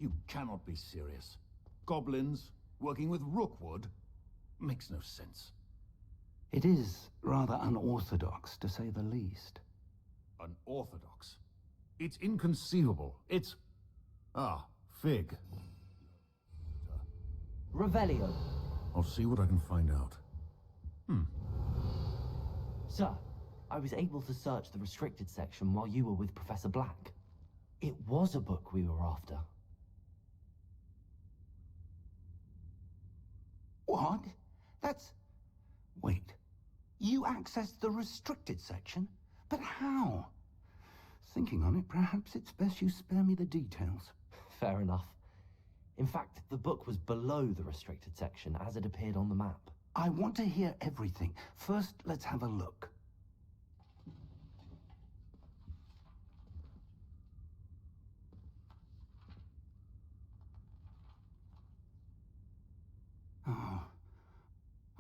You cannot be serious. Goblins working with Rookwood? Makes no sense. It is rather unorthodox, to say the least. Unorthodox? It's inconceivable. It's... Ah, Fig. Revelio. I'll see what I can find out. Sir, I was able to search the restricted section while you were with Professor Black. It was a book we were after. What? That's... Wait. You accessed the restricted section? But how? Thinking on it, perhaps it's best you spare me the details. Fair enough. In fact, the book was below the restricted section as it appeared on the map. I want to hear everything. First, let's have a look.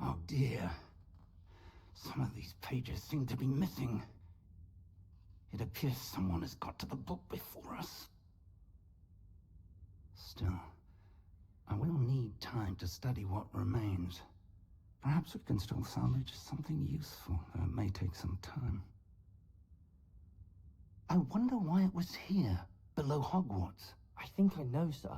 Oh dear. Some of these pages seem to be missing. It appears someone has got to the book before us. Still, I will need time to study what remains. Perhaps we can still salvage something useful, though it may take some time. I wonder why it was here, below Hogwarts. I think I know, sir.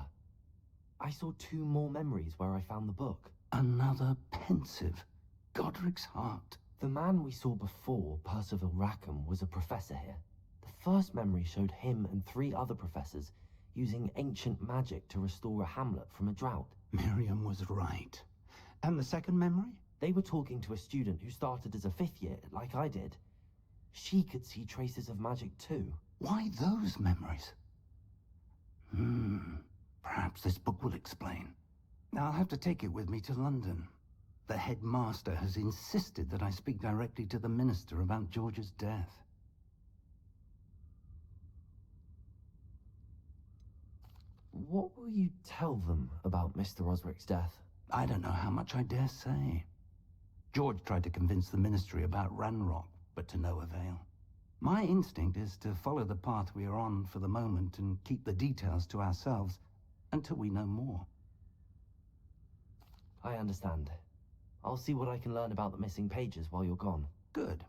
I saw 2 more memories where I found the book. Another pensive. Godric's heart. The man we saw before, Percival Rackham, was a professor here. The first memory showed him and 3 other professors using ancient magic to restore a hamlet from a drought. Miriam was right. And the second memory? They were talking to a student who started as a 5th year, like I did. She could see traces of magic too. Why those memories? Perhaps this book will explain. I'll have to take it with me to London. The headmaster has insisted that I speak directly to the minister about George's death. What will you tell them about Mr. Osric's death? I don't know how much I dare say. George tried to convince the ministry about Ranrock, but to no avail. My instinct is to follow the path we are on for the moment and keep the details to ourselves until we know more. I understand. I'll see what I can learn about the missing pages while you're gone. Good.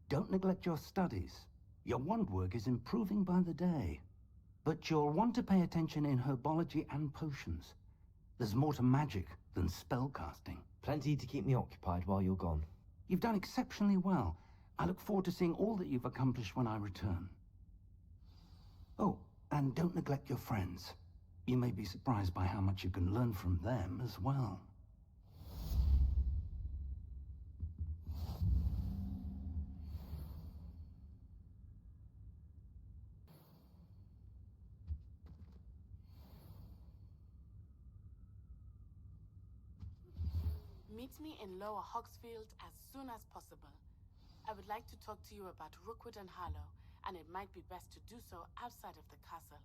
Don't neglect your studies. Your wand work is improving by the day. But you'll want to pay attention in herbology and potions. There's more to magic than spellcasting. Plenty to keep me occupied while you're gone. You've done exceptionally well. I look forward to seeing all that you've accomplished when I return. Oh, and don't neglect your friends. You may be surprised by how much you can learn from them as well. Meet me in Lower Hogsfield as soon as possible. I would like to talk to you about Rookwood and Harlow, and it might be best to do so outside of the castle.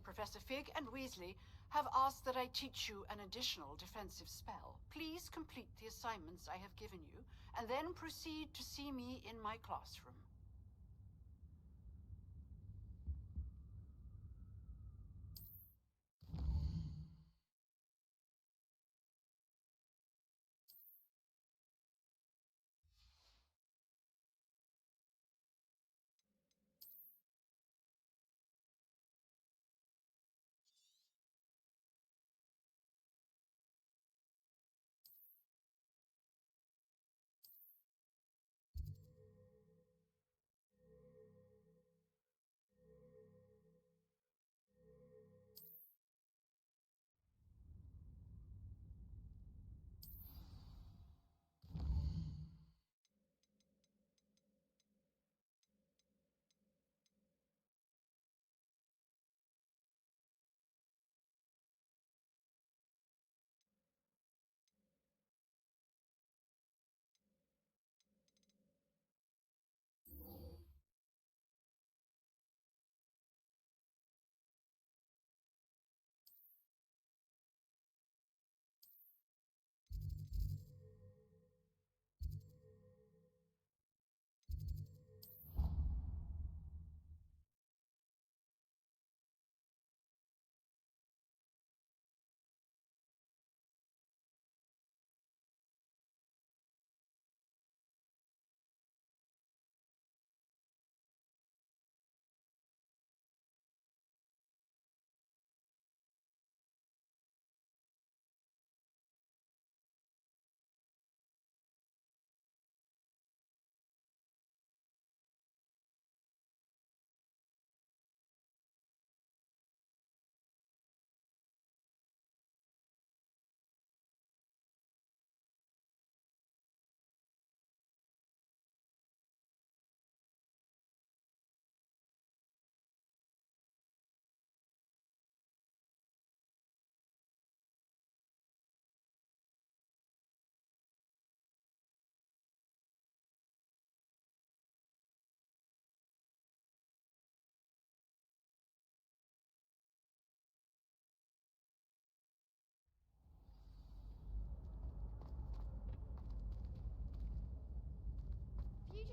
Professor Fig and Weasley have asked that I teach you an additional defensive spell. Please complete the assignments I have given you, and then proceed to see me in my classroom.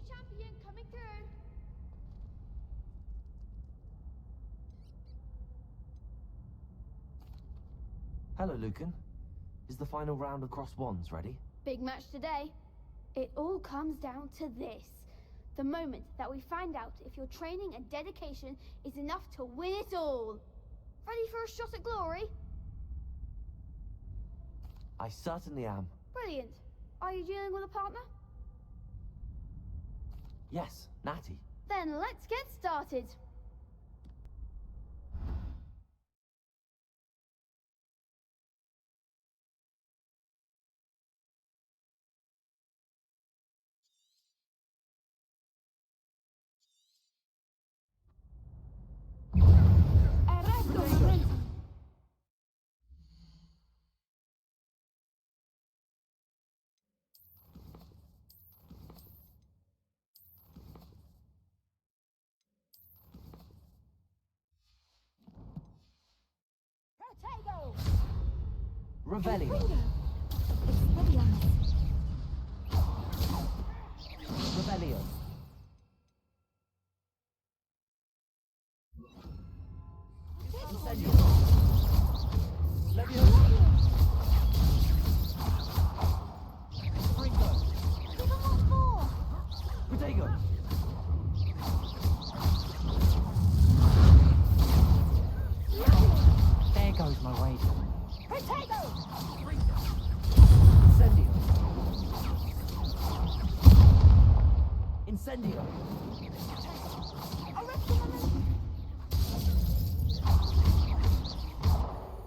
champion coming through. Hello, Lucan. Is the final round of Cross Wands ready? Big match today. It all comes down to this. The moment that we find out if your training and dedication is enough to win it all. Ready for a shot at glory? I certainly am. Brilliant. Are you dealing with a partner? Yes, Natty. Then let's get started. Revelio. Revelio. Incendio. Levio. Ringo. Give him what for? Protego. There goes my wager. Potato! Incendio. Incendio.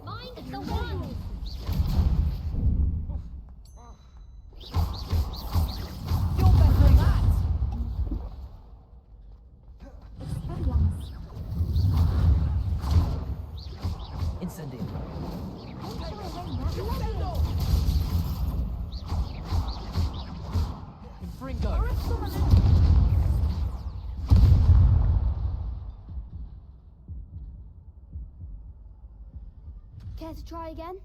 Mine is the one! You're better than that! Incendio. Fringo. Care to try again?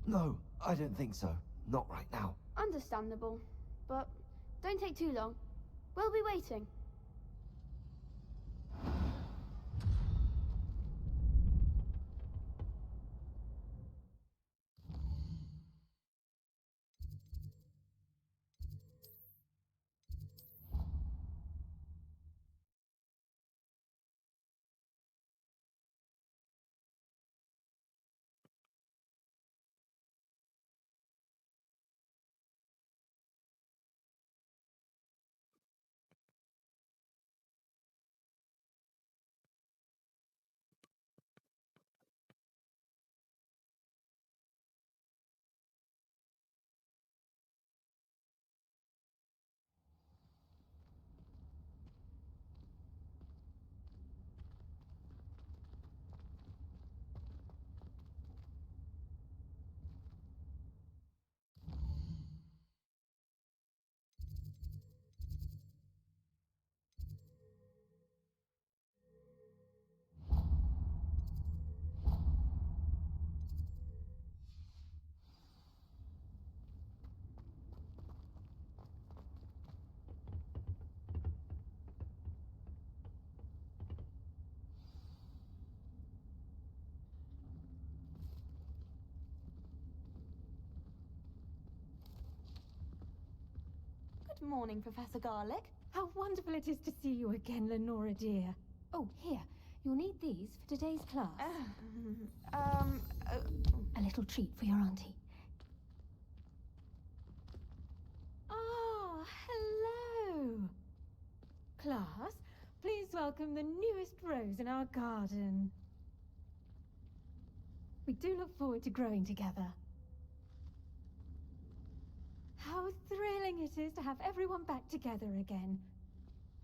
No, I don't think so. Not right now. Understandable. But don't take too long. We'll be waiting. Good morning, Professor Garlick. How wonderful it is to see you again, Lenora dear. Oh, here. You'll need these for today's class. A little treat for your auntie. Ah, hello. Class, please welcome the newest rose in our garden. We do look forward to growing together. How thrilling it is to have everyone back together again.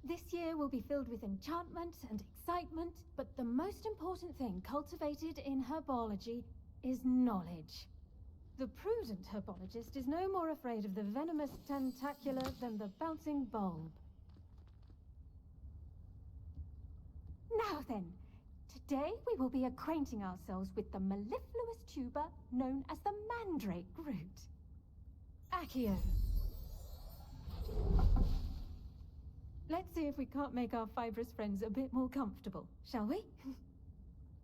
This year will be filled with enchantment and excitement, but the most important thing cultivated in herbology is knowledge. The prudent herbologist is no more afraid of the venomous tentacula than the bouncing bulb. Now then, today we will be acquainting ourselves with the mellifluous tuber known as the mandrake root. Accio. Let's see if we can't make our fibrous friends a bit more comfortable, shall we?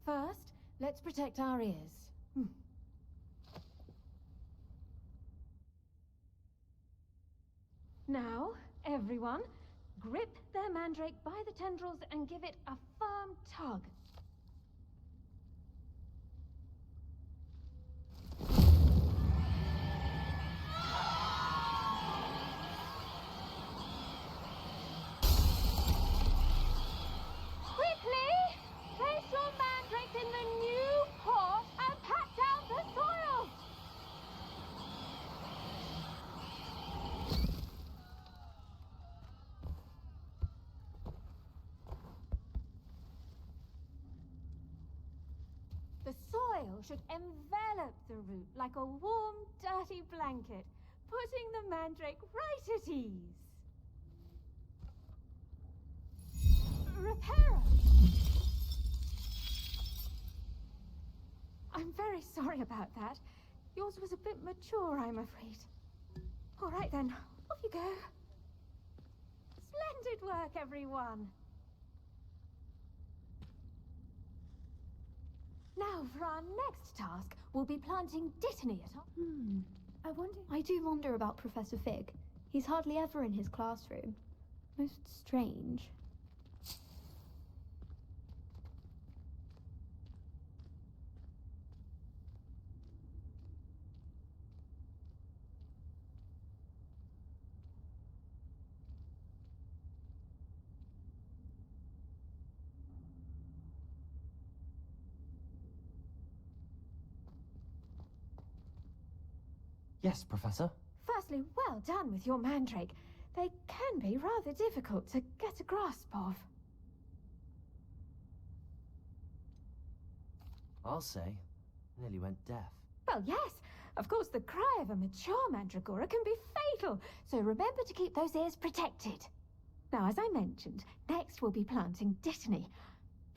First, let's protect our ears. Now, everyone, grip their mandrake by the tendrils and give it a firm tug. Quickly! Place your mandrake in the new pot and pat down the soil! The soil should envelop the root like a warm, dirty blanket, putting the mandrake right at ease. Reparo! I'm very sorry about that. Yours was a bit mature, I'm afraid. All right then, off you go. Splendid work, everyone. Now, for our next task, we'll be planting Dittany at our... I do wonder about Professor Fig. He's hardly ever in his classroom. Most strange. Yes, Professor. Firstly, well done with your mandrake. They can be rather difficult to get a grasp of. I'll say. Nearly went deaf. Well, yes. Of course, the cry of a mature mandragora can be fatal, so remember to keep those ears protected. Now, as I mentioned, next we'll be planting Dittany.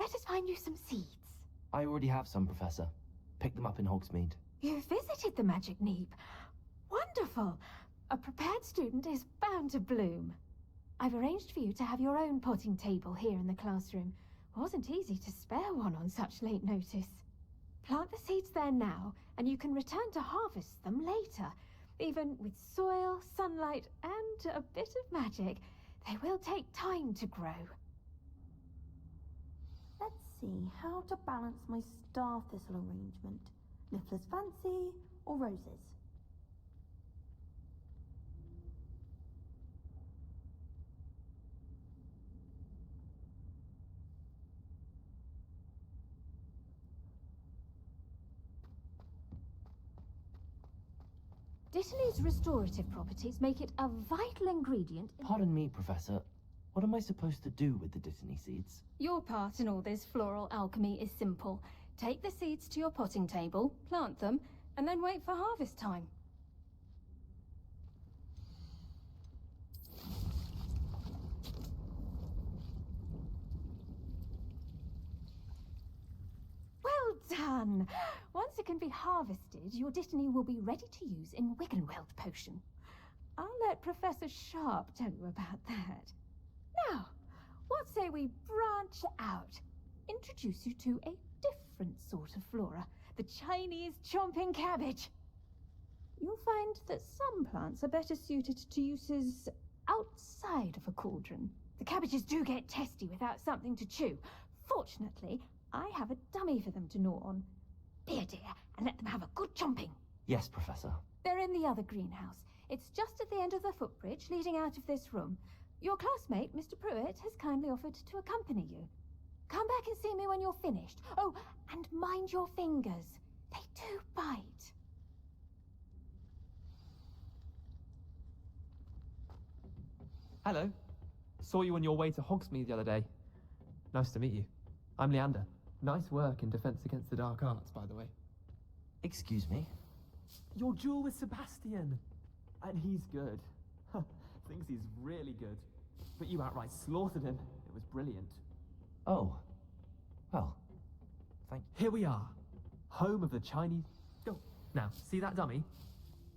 Let us find you some seeds. I already have some, Professor. Picked them up in Hogsmeade. You visited the Magic Neep. Wonderful! A prepared student is bound to bloom. I've arranged for you to have your own potting table here in the classroom. Wasn't easy to spare one on such late notice. Plant the seeds there now, and you can return to harvest them later. Even with soil, sunlight, and a bit of magic, they will take time to grow. Let's see how to balance my star thistle arrangement. Niffler's Fancy or roses? Dittany's restorative properties make it a vital ingredient in... Pardon me, Professor. What am I supposed to do with the Dittany seeds? Your part in all this floral alchemy is simple. Take the seeds to your potting table, plant them, and then wait for harvest time. Well done! Once it can be harvested, your Dittany will be ready to use in Wiggenweld potion. I'll let Professor Sharp tell you about that. Now, what say we branch out? Introduce you to a different sort of flora, the Chinese chomping cabbage. You'll find that some plants are better suited to uses outside of a cauldron. The cabbages do get testy without something to chew. Fortunately, I have a dummy for them to gnaw on. Be a dear and let them have a good chomping. Yes, Professor. They're in the other greenhouse. It's just at the end of the footbridge leading out of this room. Your classmate, Mr. Pruitt, has kindly offered to accompany you. Come back and see me when you're finished. Oh, and mind your fingers. They do bite. Hello. Saw you on your way to Hogsmeade the other day. Nice to meet you. I'm Leander. Nice work in Defense Against the Dark Arts, by the way. Excuse me? Your duel with Sebastian. And he's good. Thinks he's really good. But you outright slaughtered him. It was brilliant. Oh. Well, thank you. Here we are. Home of the Chinese... Go. Now, see that dummy?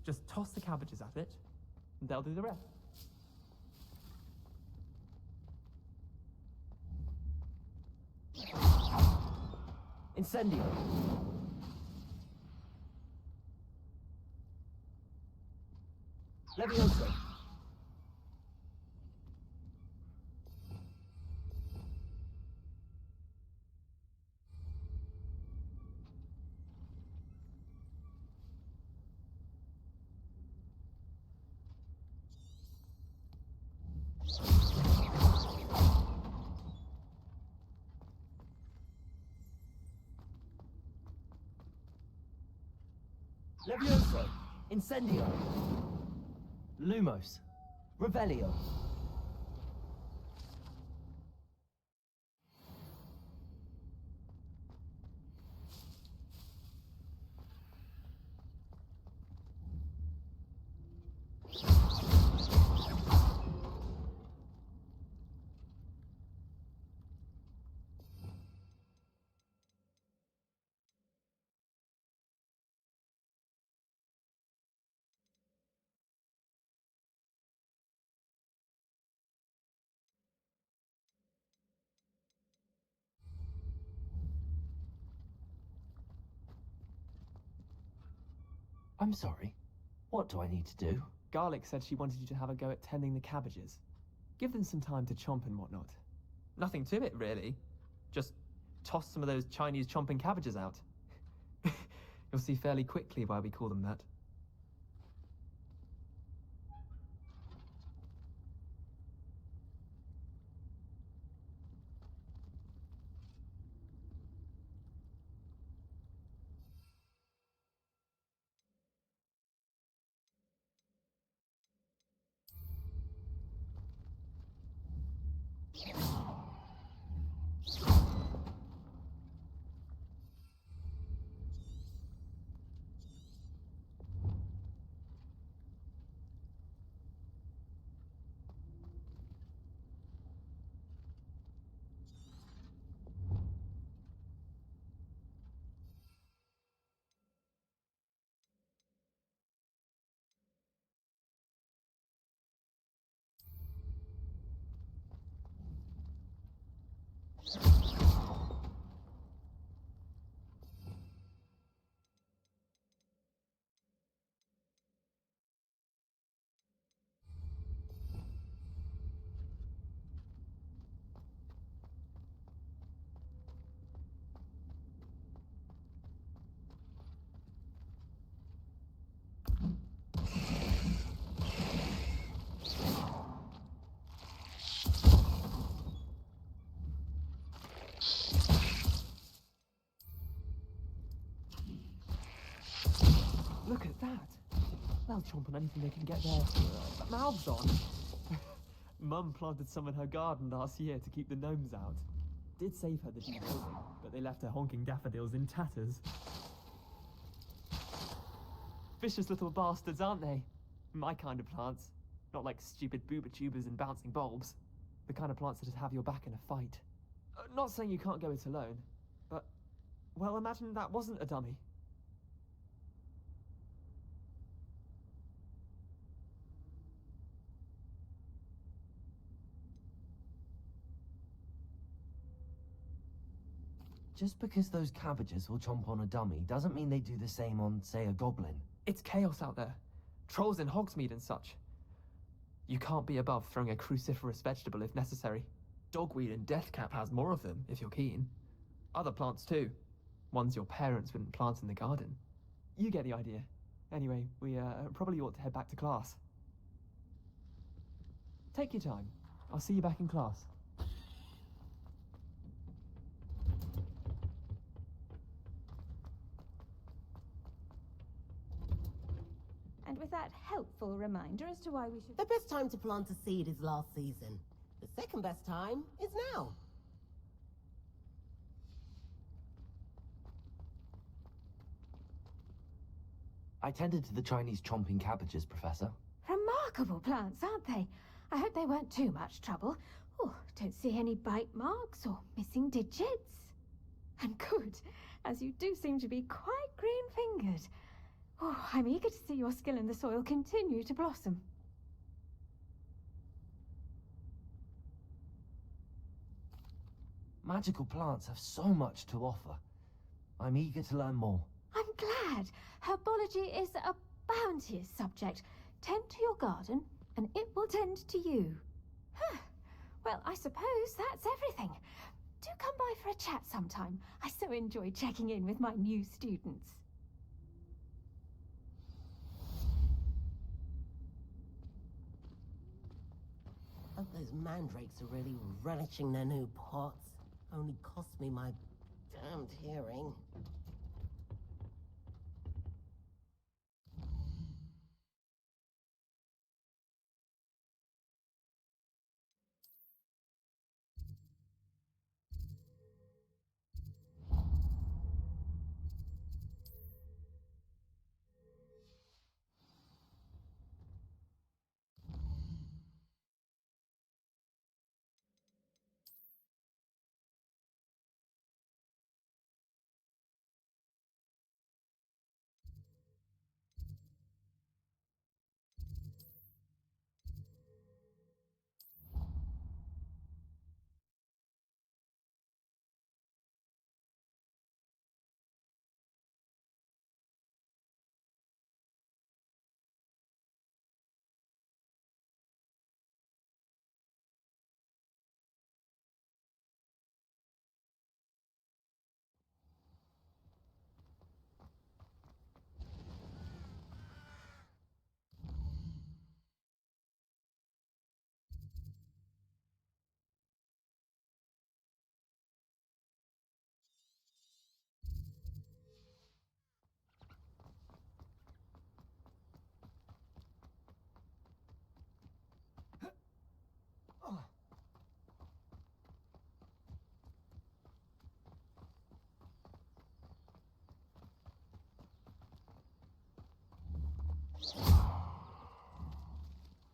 Just toss the cabbages at it, and they'll do the rest. Incendio. Levioso. Levioso. Incendio. Lumos. Revelio. I'm sorry. What do I need to do? Garlic said she wanted you to have a go at tending the cabbages. Give them some time to chomp and whatnot. Nothing to it, really. Just toss some of those Chinese chomping cabbages out. You'll see fairly quickly why we call them that. Look at that! They'll chomp on anything they can get their mouths on. Mum planted some in her garden last year to keep the gnomes out. Did save her the deal, but they left her honking daffodils in tatters. Vicious little bastards, aren't they? My kind of plants. Not like stupid booba tubers and bouncing bulbs. The kind of plants that'd have your back in a fight. Not saying you can't go it alone, but... well, imagine that wasn't a dummy. Just because those cabbages will chomp on a dummy doesn't mean they do the same on, say, a goblin. It's chaos out there. Trolls in Hogsmeade and such. You can't be above throwing a cruciferous vegetable if necessary. Dogweed and deathcap has more of them, if you're keen. Other plants too. Ones your parents wouldn't plant in the garden. You get the idea. Anyway, we probably ought to head back to class. Take your time. I'll see you back in class. And with that helpful reminder as to why we should... The best time to plant a seed is last season. The second best time is now. I tended to the Chinese chomping cabbages, Professor. Remarkable plants, aren't they? I hope they weren't too much trouble. Oh, don't see any bite marks or missing digits. And good, as you do seem to be quite green-fingered. Oh, I'm eager to see your skill in the soil continue to blossom. Magical plants have so much to offer. I'm eager to learn more. I'm glad. Herbology is a bounteous subject. Tend to your garden, and it will tend to you. Huh. Well, I suppose that's everything. Do come by for a chat sometime. I so enjoy checking in with my new students. Hope those mandrakes are really relishing their new pots. Only cost me my damned hearing.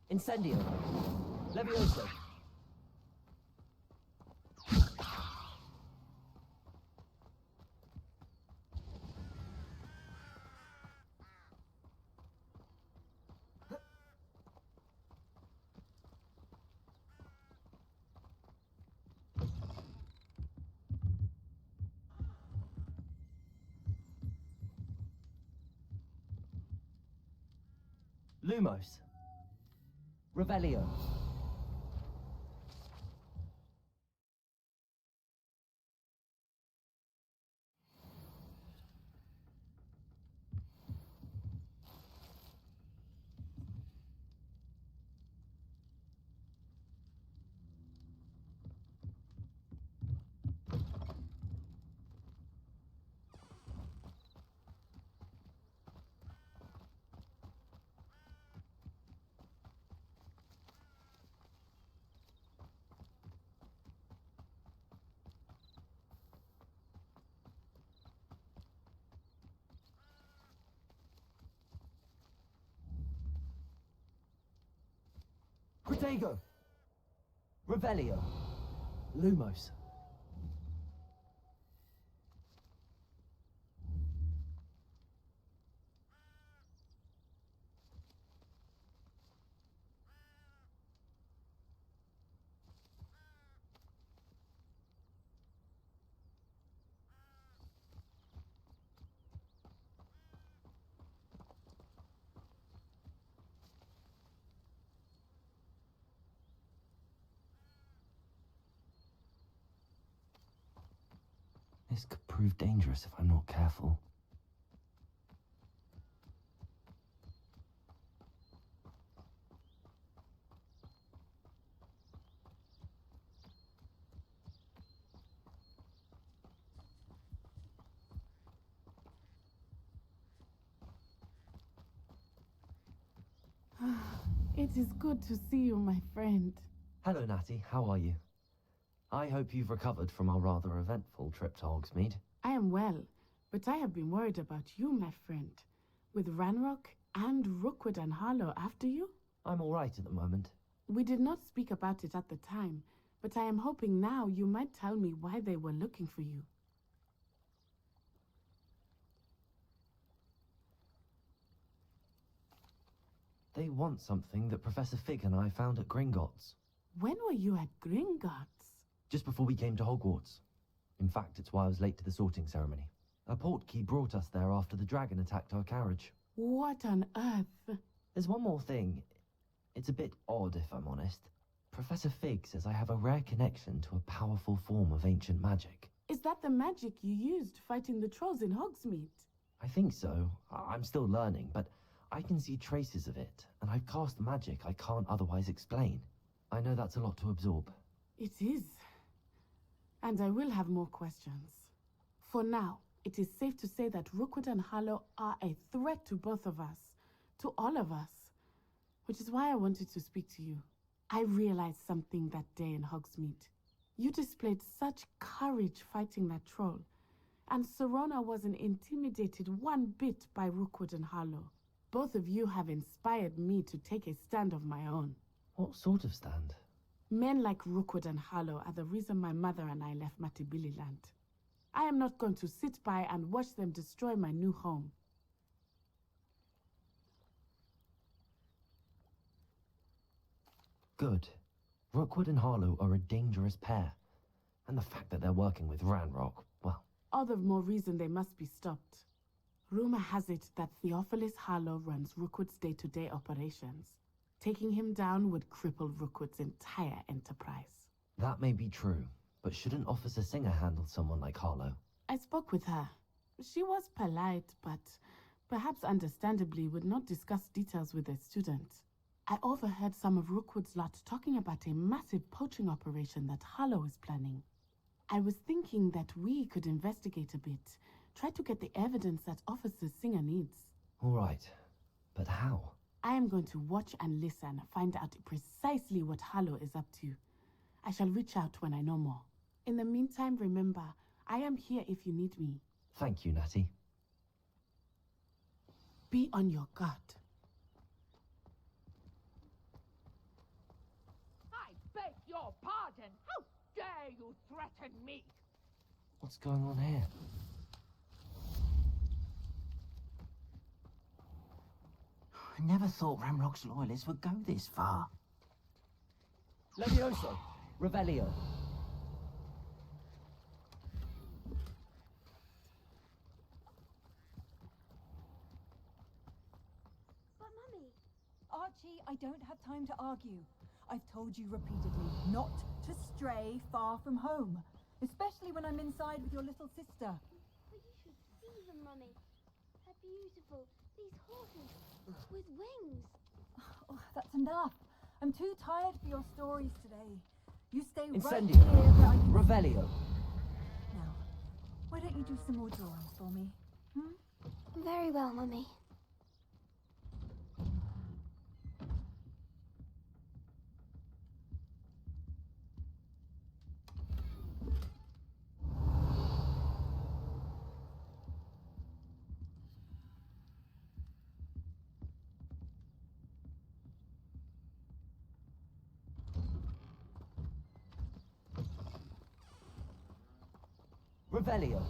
Incendio. Levioso. Lumos. Revelio. Protego. Revelio. Lumos. This could prove dangerous if I'm not careful. It is good to see you, my friend. Hello, Natty. How are you? I hope you've recovered from our rather eventful trip to Hogsmeade. I am well, but I have been worried about you, my friend. With Ranrock and Rookwood and Harlow after you? I'm all right at the moment. We did not speak about it at the time, but I am hoping now you might tell me why they were looking for you. They want something that Professor Fig and I found at Gringotts. When were you at Gringotts? Just before we came to Hogwarts. In fact, it's why I was late to the sorting ceremony. A portkey brought us there after the dragon attacked our carriage. What on earth? There's one more thing. It's a bit odd, if I'm honest. Professor Fig says I have a rare connection to a powerful form of ancient magic. Is that the magic you used fighting the trolls in Hogsmeade? I think so. I'm still learning, but I can see traces of it, and I've cast magic I can't otherwise explain. I know that's a lot to absorb. It is. And I will have more questions. For now, it is safe to say that Rookwood and Harlow are a threat to both of us. To all of us. Which is why I wanted to speak to you. I realized something that day in Hogsmeade. You displayed such courage fighting that troll. And Serona wasn't intimidated one bit by Rookwood and Harlow. Both of you have inspired me to take a stand of my own. What sort of stand? Men like Rookwood and Harlow are the reason my mother and I left Matibili land. I am not going to sit by and watch them destroy my new home. Good. Rookwood and Harlow are a dangerous pair. And the fact that they're working with Ranrock, well... All the more reason they must be stopped. Rumor has it that Theophilus Harlow runs Rookwood's day-to-day operations. Taking him down would cripple Rookwood's entire enterprise. That may be true, but shouldn't Officer Singer handle someone like Harlow? I spoke with her. She was polite, but perhaps understandably would not discuss details with a student. I overheard some of Rookwood's lot talking about a massive poaching operation that Harlow is planning. I was thinking that we could investigate a bit, try to get the evidence that Officer Singer needs. All right, but how? I am going to watch and listen, find out precisely what Harlow is up to. I shall reach out when I know more. In the meantime, remember, I am here if you need me. Thank you, Natty. Be on your guard. I beg your pardon! How dare you threaten me? What's going on here? I never thought Ramrock's loyalists would go this far. Levioso! Revelio! But Mummy... Archie, I don't have time to argue. I've told you repeatedly not to stray far from home. Especially when I'm inside with your little sister. But you should see them, Mummy. They're beautiful. These horses with wings. Oh, that's enough. I'm too tired for your stories today. You stay Incendio. right here where I can... Revelio! Now, why don't you do some more drawings for me? Very well, Mummy. Revelio!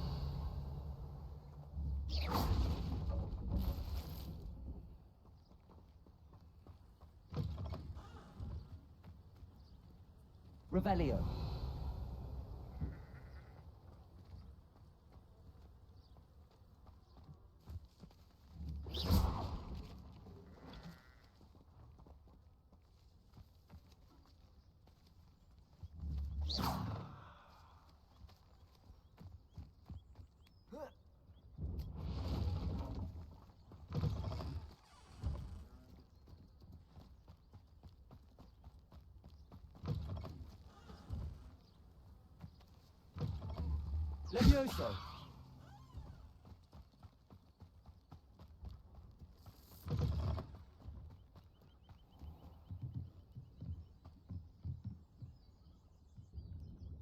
Revelio! Levioso!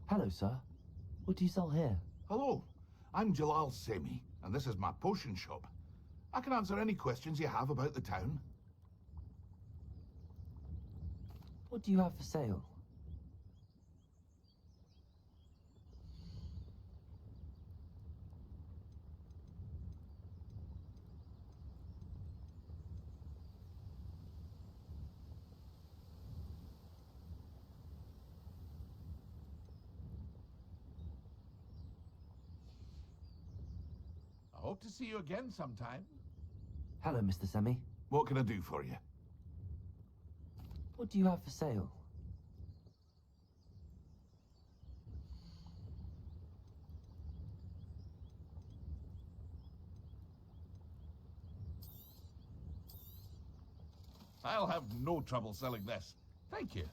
Hello, sir. What do you sell here? Hello, I'm Jalal Semi, and this is my potion shop. I can answer any questions you have about the town. What do you have for sale? Hope to see you again sometime. Hello, Mr. Semi. What can I do for you? What do you have for sale? I'll have no trouble selling this. Thank you.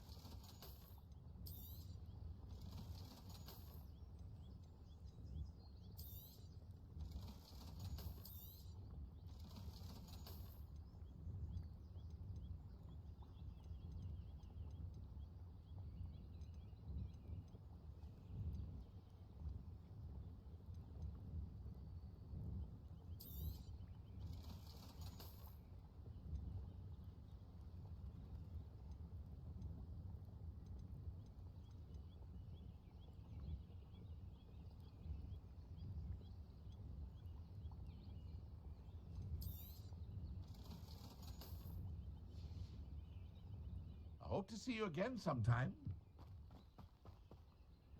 I hope to see you again sometime.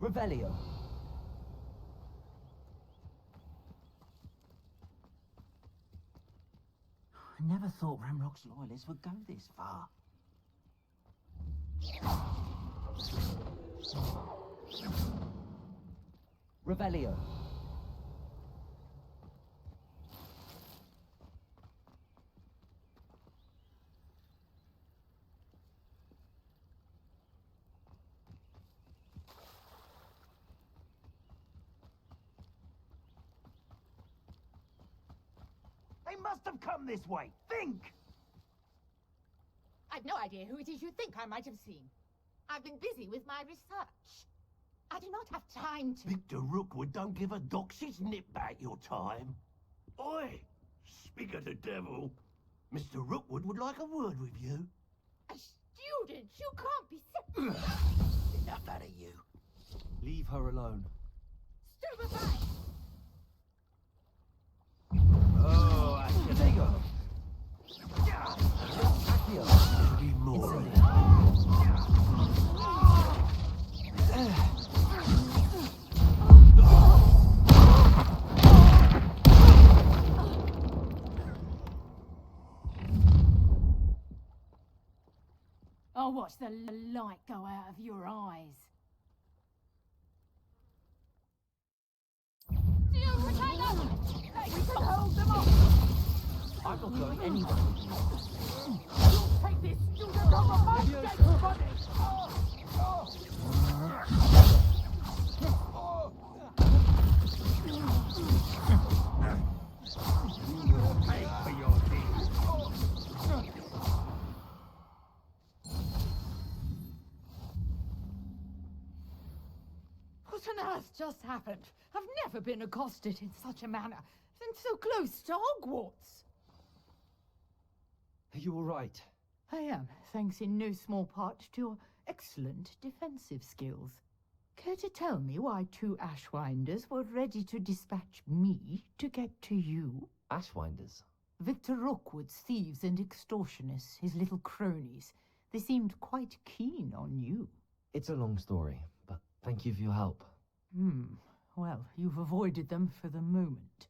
Revelio. I never thought Ramrock's loyalists would go this far. Revelio. They must have come this way. Think! I've no idea who it is you think I might have seen. I've been busy with my research. I do not have time to... Victor Rookwood don't give a doxy's nip back your time. Oi! Speak of the devil. Mr. Rookwood would like a word with you. A student? You can't be sick. Enough out of you. Leave her alone. Stupefied! Oh, there you go. Accio. Be more. I'll watch the light go out of your eyes. Still retainer! We can hold them off! I'm not going anywhere with you. You'll take this student off my dead body! Pay for your deeds. What on earth just happened? I've never been accosted in such a manner, and so close to Hogwarts. Are you all right? I am, thanks in no small part to your excellent defensive skills. Care to tell me why two Ashwinders were ready to dispatch me to get to you? Ashwinders? Victor Rookwood's thieves and extortionists, his little cronies. They seemed quite keen on you. It's a long story, but thank you for your help. Well, you've avoided them for the moment.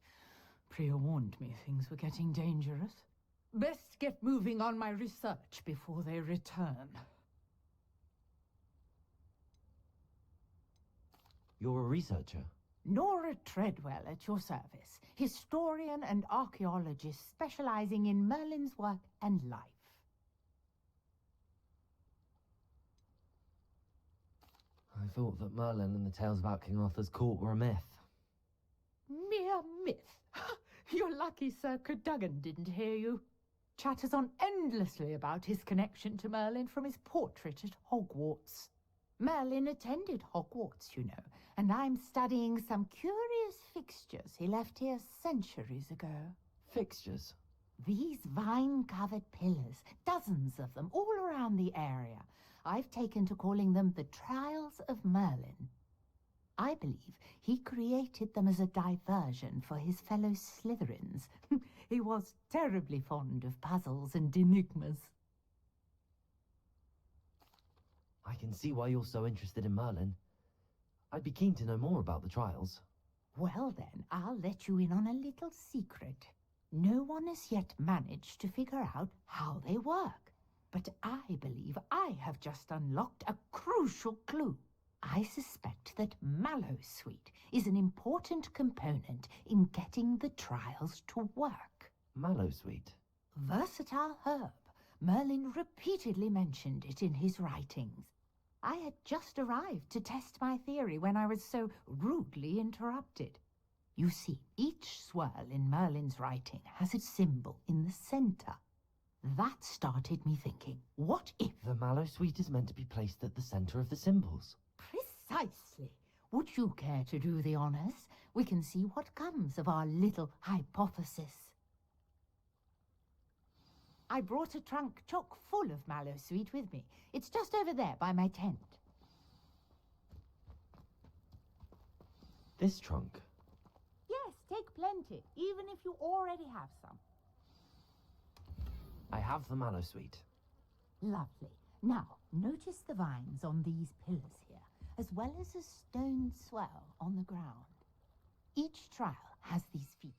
Priya warned me things were getting dangerous. Best get moving on my research before they return. You're a researcher? Nora Treadwell at your service, historian and archaeologist specializing in Merlin's work and life. I thought that Merlin and the tales about King Arthur's court were a myth. Mere myth. You're lucky Sir Cadogan didn't hear you. Chatters on endlessly about his connection to Merlin from his portrait at Hogwarts. Merlin attended Hogwarts, you know, and I'm studying some curious fixtures he left here centuries ago. Fixtures? These vine-covered pillars, dozens of them, all around the area. I've taken to calling them the Trials of Merlin. I believe he created them as a diversion for his fellow Slytherins. He was terribly fond of puzzles and enigmas. I can see why you're so interested in Merlin. I'd be keen to know more about the trials. Well then, I'll let you in on a little secret. No one has yet managed to figure out how they work. But I believe I have just unlocked a crucial clue. I suspect that Mallowsweet is an important component in getting the trials to work. Mallowsweet? Versatile herb. Merlin repeatedly mentioned it in his writings. I had just arrived to test my theory when I was so rudely interrupted. You see, each swirl in Merlin's writing has its symbol in the center. That started me thinking, what if... The Mallowsweet is meant to be placed at the center of the symbols. Precisely. Would you care to do the honors? We can see what comes of our little hypothesis. I brought a trunk chock full of Mallowsweet with me. It's just over there by my tent. This trunk? Yes, take plenty, even if you already have some. I have the Mallowsweet. Lovely. Now, notice the vines on these pillars here, as well as a stone swell on the ground. Each trial has these features.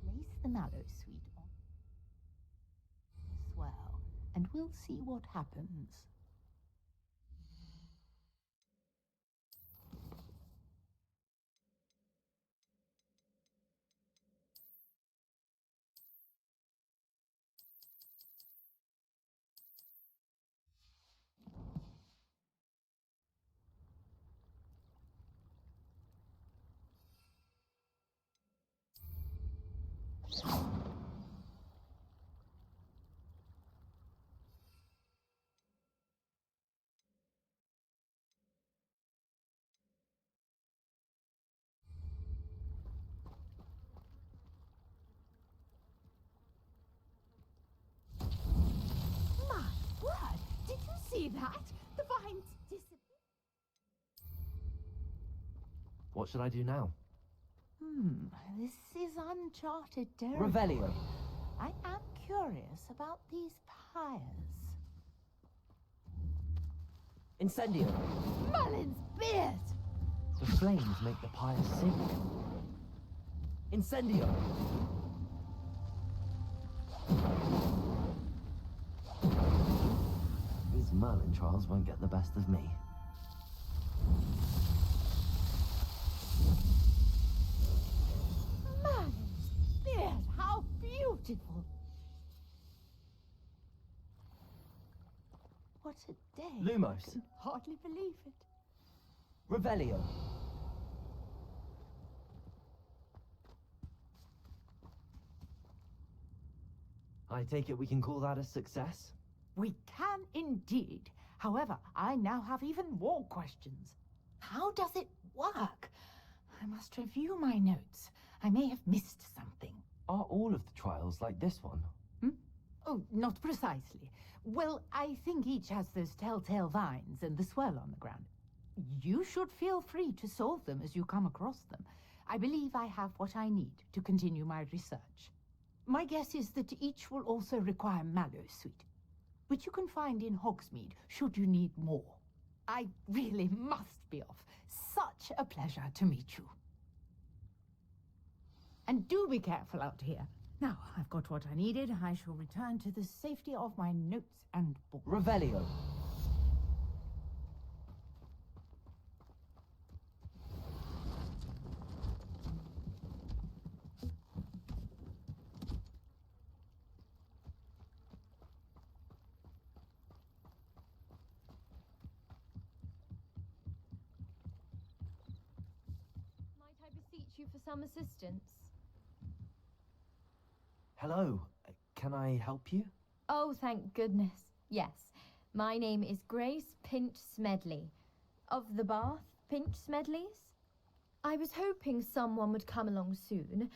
Place the Mallowsweet on the swell, and we'll see what happens. My word! Did you see that? The vines disappeared. What should I do now? This is uncharted territory. Revelio. I am curious about these pyres. Incendio. Merlin's beard! The flames make the pyre sink. Incendio. These Merlin trials won't get the best of me. Merlin's beard! How beautiful! What a day. Lumos. I can hardly believe it. Revelio. I take it we can call that a success? We can indeed. However, I now have even more questions. How does it work? I must review my notes. I may have missed something. Are all of the trials like this one? Oh, not precisely. Well, I think each has those telltale vines and the swirl on the ground. You should feel free to solve them as you come across them. I believe I have what I need to continue my research. My guess is that each will also require Mallowsweet, which you can find in Hogsmeade should you need more. I really must be off. Such a pleasure to meet you. And do be careful out here. Now, I've got what I needed. I shall return to the safety of my notes and books. Revelio. Might I beseech you for some assistance? Hello. Can I help you? Oh, thank goodness. Yes. My name is Grace Pinch Smedley. Of the Bath Pinch Smedleys? I was hoping someone would come along soon.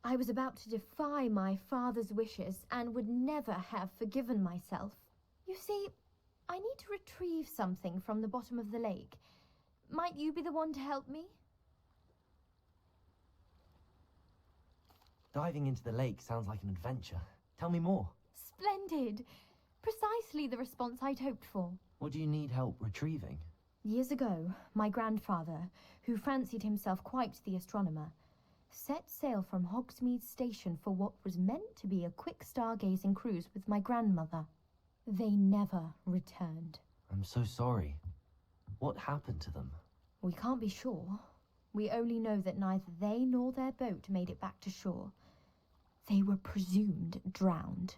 I was about to defy my father's wishes and would never have forgiven myself. You see, I need to retrieve something from the bottom of the lake. Might you be the one to help me? Diving into the lake sounds like an adventure. Tell me more. Splendid! Precisely the response I'd hoped for. What do you need help retrieving? Years ago, my grandfather, who fancied himself quite the astronomer, set sail from Hogsmeade Station for what was meant to be a quick stargazing cruise with my grandmother. They never returned. I'm so sorry. What happened to them? We can't be sure. We only know that neither they nor their boat made it back to shore. They were presumed drowned.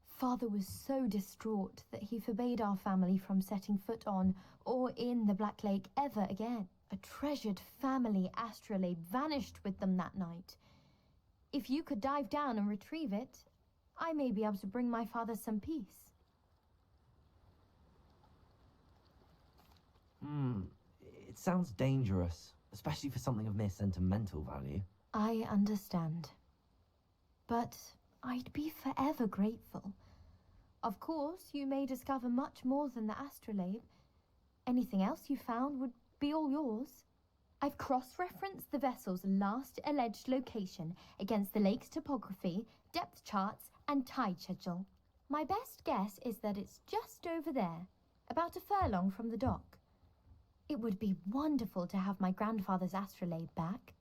Father was so distraught that he forbade our family from setting foot on or in the Black Lake ever again. A treasured family astrolabe vanished with them that night. If you could dive down and retrieve it, I may be able to bring my father some peace. It sounds dangerous, especially for something of mere sentimental value. I understand. But I'd be forever grateful. Of course, you may discover much more than the astrolabe. Anything else you found would be all yours. I've cross-referenced the vessel's last alleged location against the lake's topography, depth charts, and tide schedule. My best guess is that it's just over there, about a furlong from the dock. It would be wonderful to have my grandfather's astrolabe back.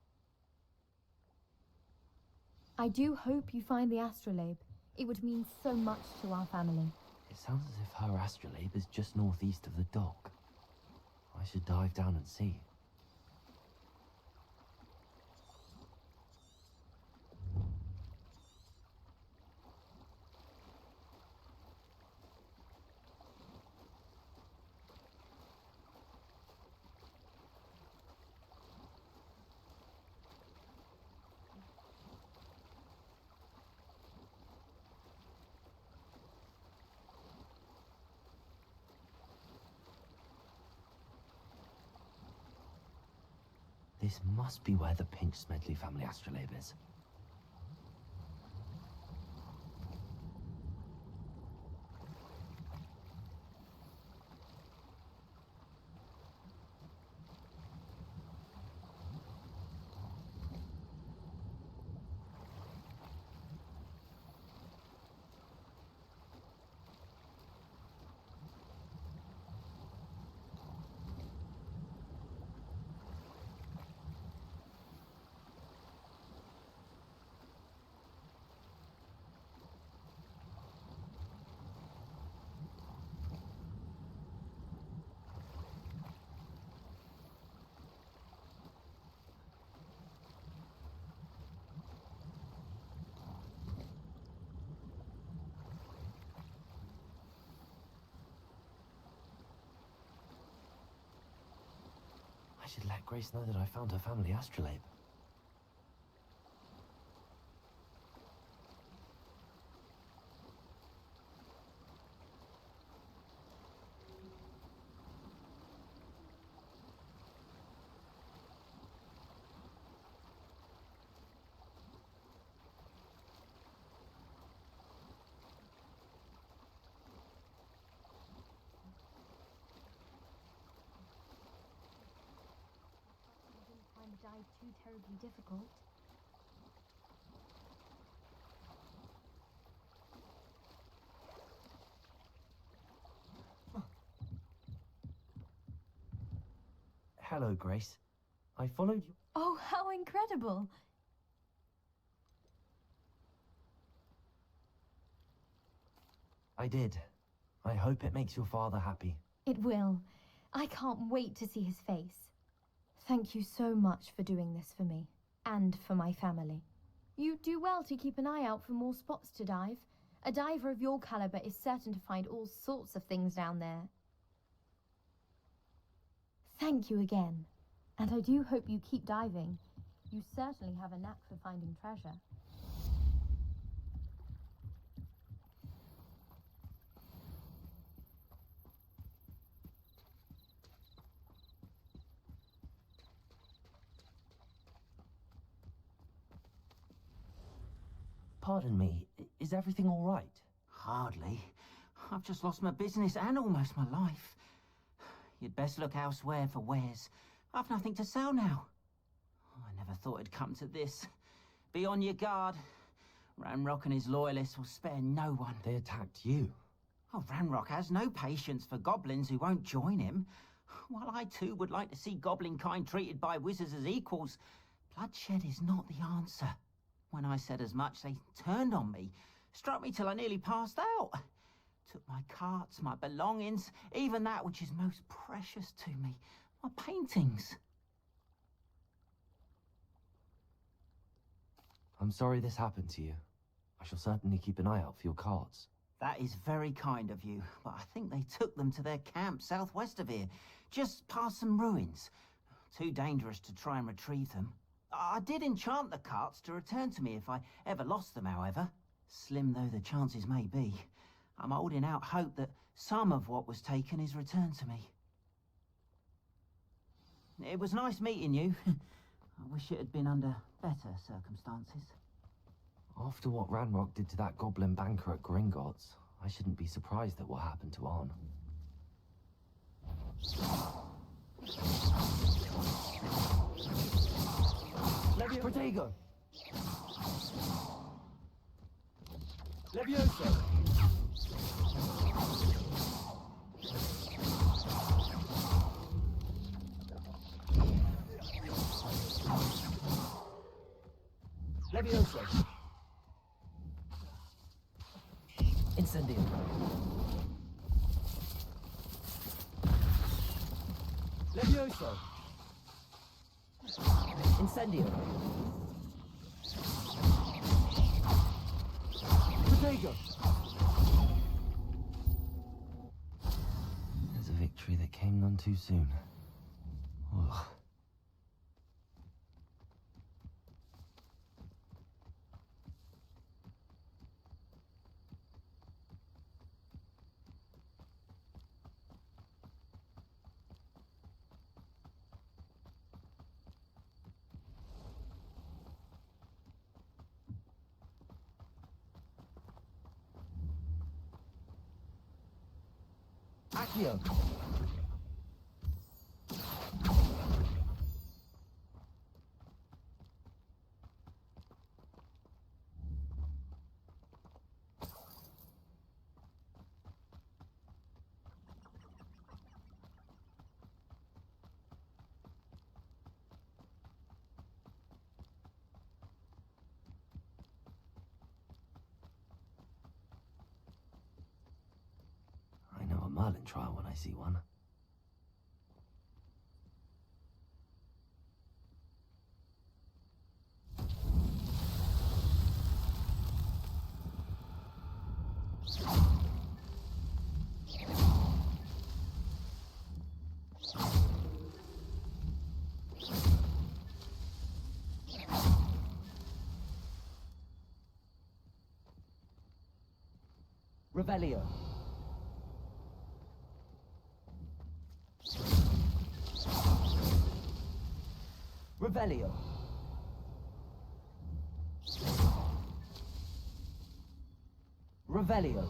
I do hope you find the astrolabe. It would mean so much to our family. It sounds as if her astrolabe is just northeast of the dock. I should dive down and see. This must be where the Pinch Smedley family astrolabe is. I should let Grace know that I found her family astrolabe. Find the dive too terribly difficult. Hello, Grace. I followed you. Oh, how incredible! I did. I hope it makes your father happy. It will. I can't wait to see his face. Thank you so much for doing this for me, and for my family. You do well to keep an eye out for more spots to dive. A diver of your caliber is certain to find all sorts of things down there. Thank you again, and I do hope you keep diving. You certainly have a knack for finding treasure. Pardon me, is everything all right? Hardly. I've just lost my business and almost my life. You'd best look elsewhere for wares. I've nothing to sell now. I never thought it'd come to this. Be on your guard. Ranrock and his loyalists will spare no one. They attacked you. Oh, Ranrock has no patience for goblins who won't join him. While I too would like to see goblin kind treated by wizards as equals, bloodshed is not the answer. When I said as much, they turned on me, struck me till I nearly passed out. Took my carts, my belongings, even that which is most precious to me, my paintings. I'm sorry this happened to you. I shall certainly keep an eye out for your carts. That is very kind of you, but I think they took them to their camp southwest of here, just past some ruins. Too dangerous to try and retrieve them. I did enchant the carts to return to me if I ever lost them, however. Slim though the chances may be, I'm holding out hope that some of what was taken is returned to me. It was nice meeting you. I wish it had been under better circumstances. After what Ranrock did to that goblin banker at Gringotts, I shouldn't be surprised at what happened to Arn. Protego! Levioso! Levioso! Incendio! Levioso! Incendio! Protego! There's a victory that came none too soon. Ugh. Accio! I know a Merlin trial when I see one. Revelio. Revelio. Revelio.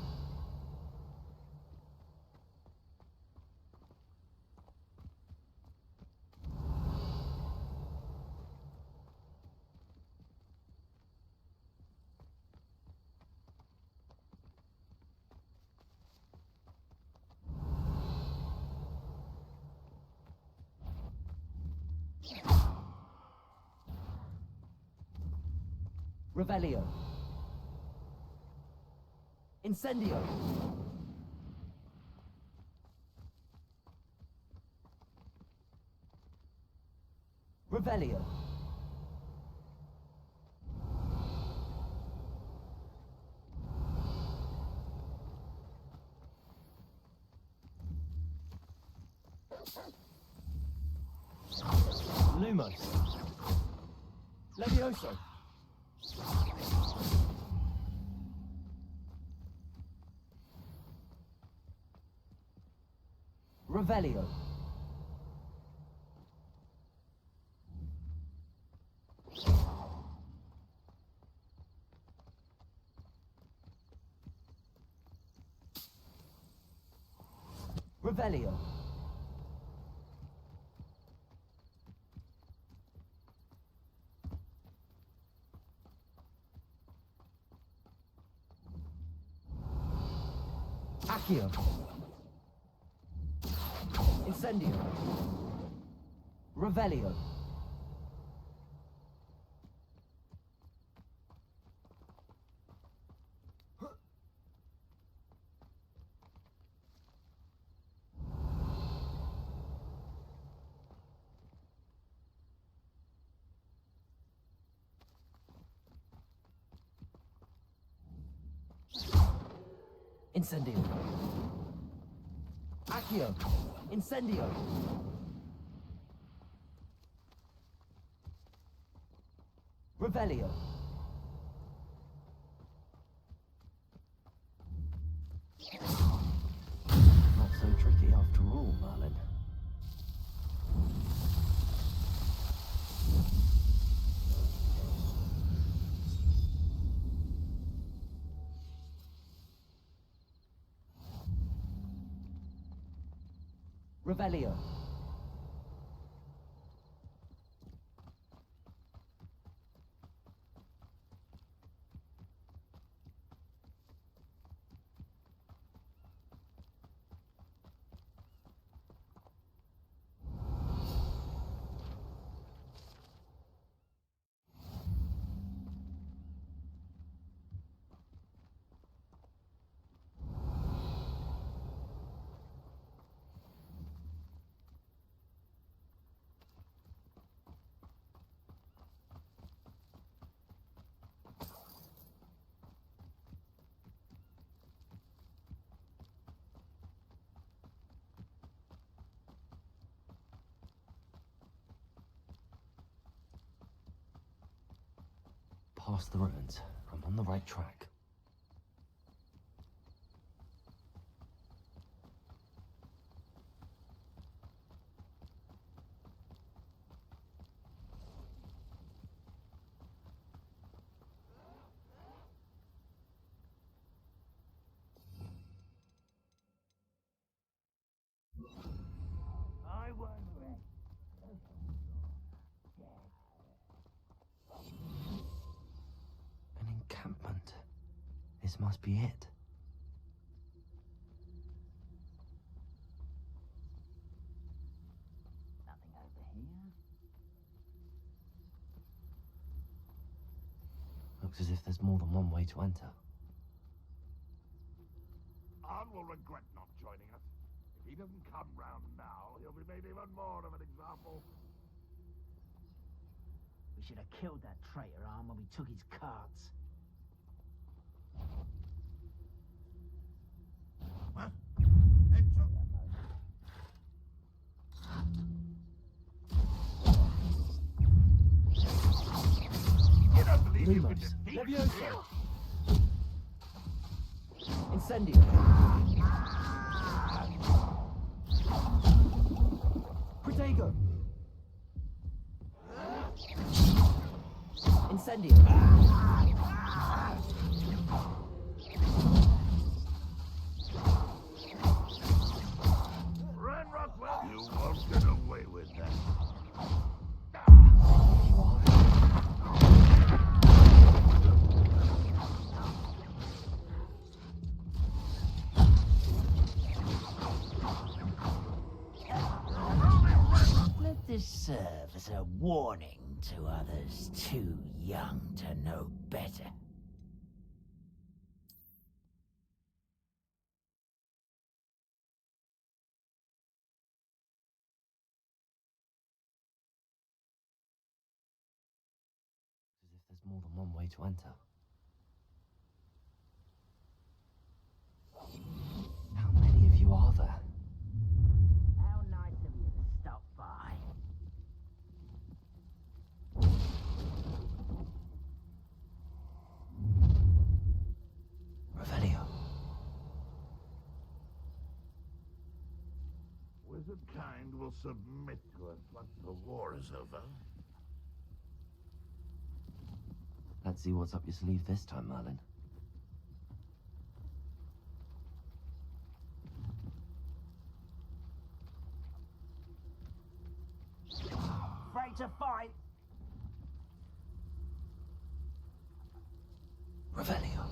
Revelio. Incendio. Revelio. Lumos. Levioso. Revelio. Revelio. Accio. Incendio. Revelio. Incendio. Accio. Incendio. Revelio. Not so tricky after all, Merlin. Revelio. Past the ruins. I'm on the right track. An encampment. This must be it. Nothing over here. Looks as if there's more than one way to enter. Arn will regret not joining us. If he doesn't come round now, he'll be made even more of an example. We should have killed that traitor, Arm, when we took his carts. What? You don't believe you can Lumos. defeat Levioso. Incendio. Protego. Incendio. Ranrock, well, you won't get away with that. Let this serve as a warning to others too young to know better. As if there's more than one way to enter. How many of you are there? How nice of you to stop by. Revelio. Wizard kind will submit to us once the war is over. Let's see what's up your sleeve this time, Merlin. Afraid to fight? Revelio.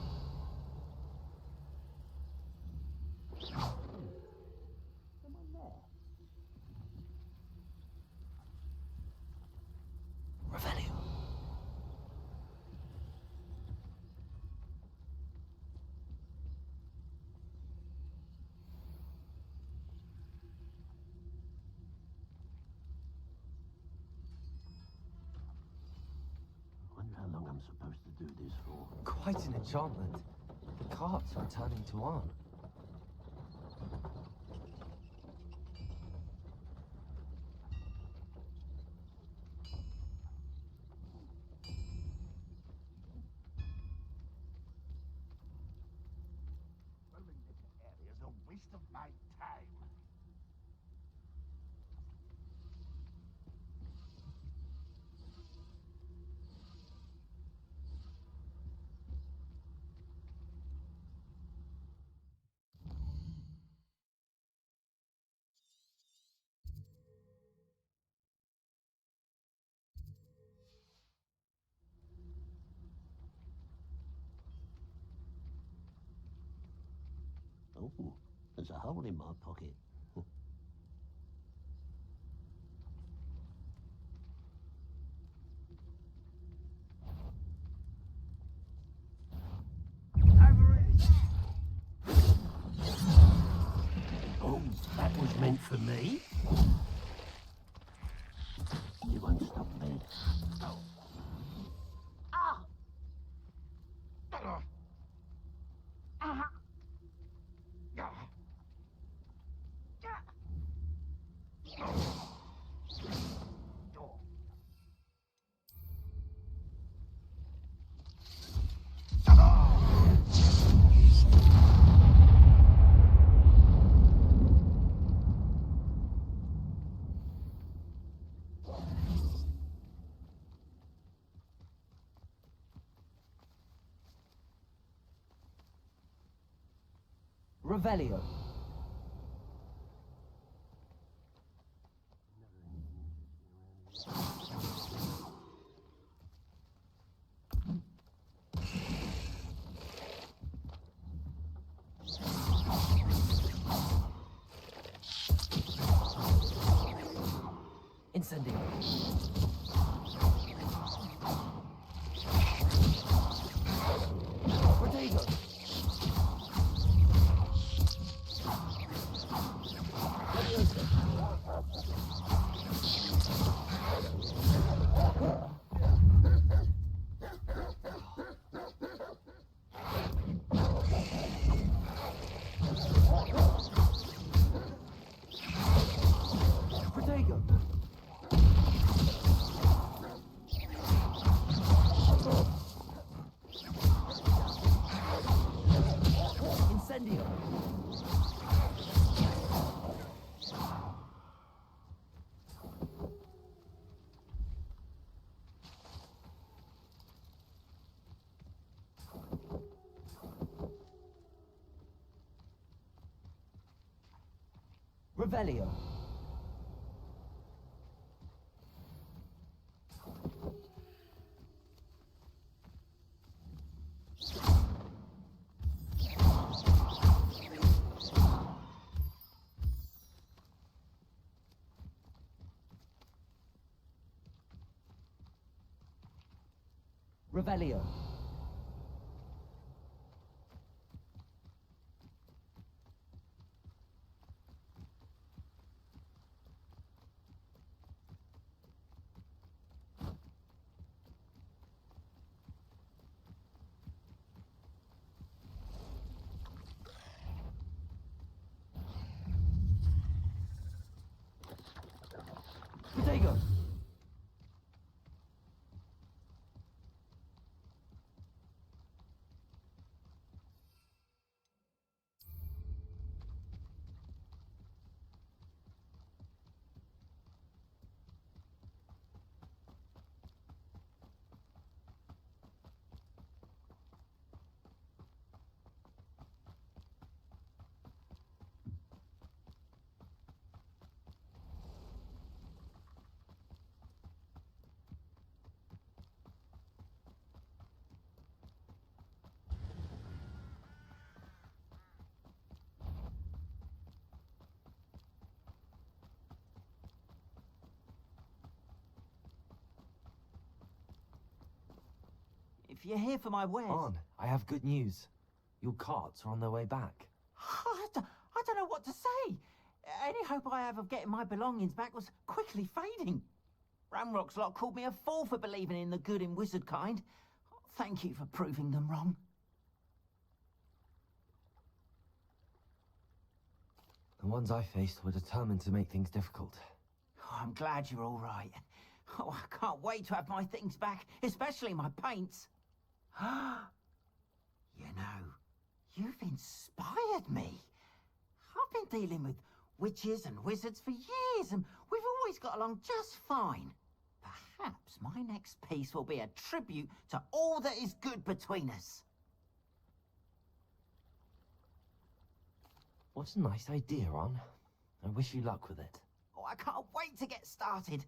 Someone there. wonder how long I'm supposed to do this for. Quite an enchantment. The carts are returning to Arn. Swimming this area is a waste of my time. Oh, there's a hole in my pocket. Oh, that was meant for me. You won't stop me. Revelio. Incendio. Protego. Protego. Incendio. Revelio. Revelio. Protego. If you're here for my wares... Arn, I have good news. Your carts are on their way back. I don't know what to say. Any hope I have of getting my belongings back was quickly fading. Ramrock's lot called me a fool for believing in the good in wizard kind. Thank you for proving them wrong. The ones I faced were determined to make things difficult. Oh, I'm glad you're all right. Oh, I can't wait to have my things back, especially my paints. You know, you've inspired me. I've been dealing with witches and wizards for years, and we've always got along just fine. Perhaps my next piece will be a tribute to all that is good between us. What a nice idea, Ron. I wish you luck with it. Oh, I can't wait to get started.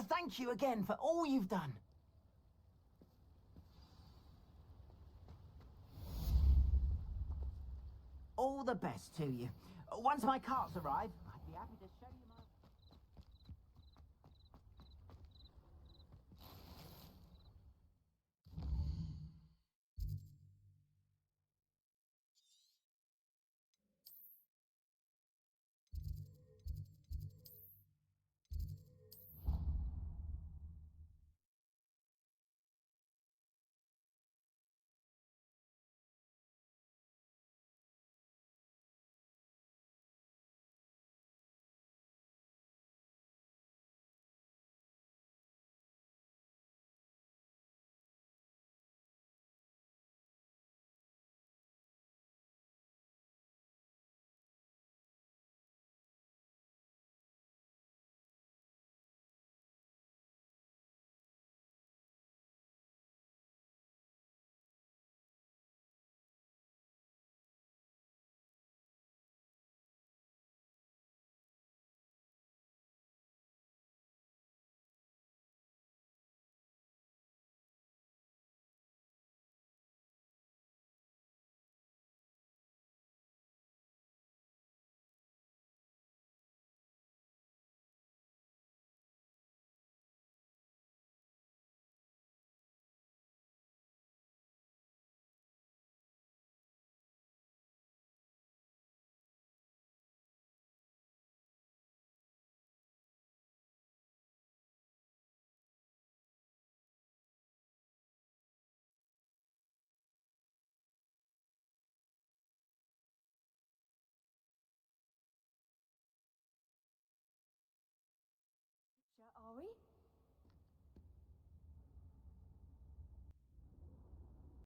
Thank you again for all you've done. All the best to you. Once my carts arrive, I'd be happy to show you my...